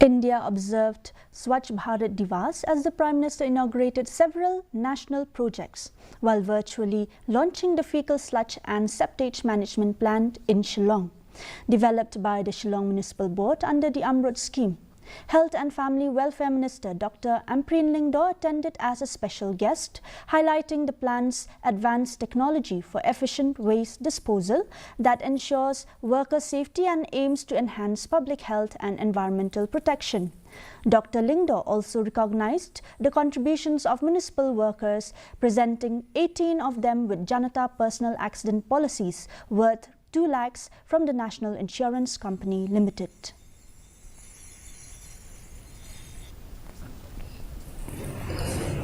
India observed Swachh Bharat Diwas as the Prime Minister inaugurated several national projects while virtually launching the fecal sludge and septage management plant in Shillong, developed by the Shillong Municipal Board under the Amrut scheme. Health and Family Welfare Minister Dr. Ampreen Lingdo attended as a special guest, highlighting the plant's advanced technology for efficient waste disposal that ensures worker safety and aims to enhance public health and environmental protection. Dr. Lingdo also recognized the contributions of municipal workers, presenting 18 of them with Janata personal accident policies worth 2 lakhs from the National Insurance Company Limited.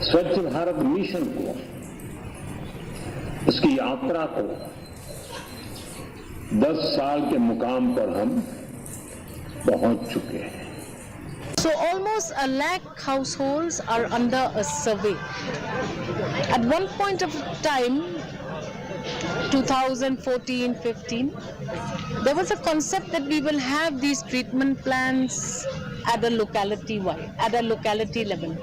स्वच्छ Bharat mission को, उसकी यात्रा को 10 साल के मुकाम पर हम पहुंच चुके हैं. So almost 1 lakh households are under a survey. At one point of time, 2014-15, there was a concept that we will have these treatment plans at a locality level,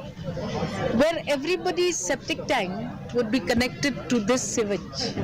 where everybody's septic tank would be connected to this sewage.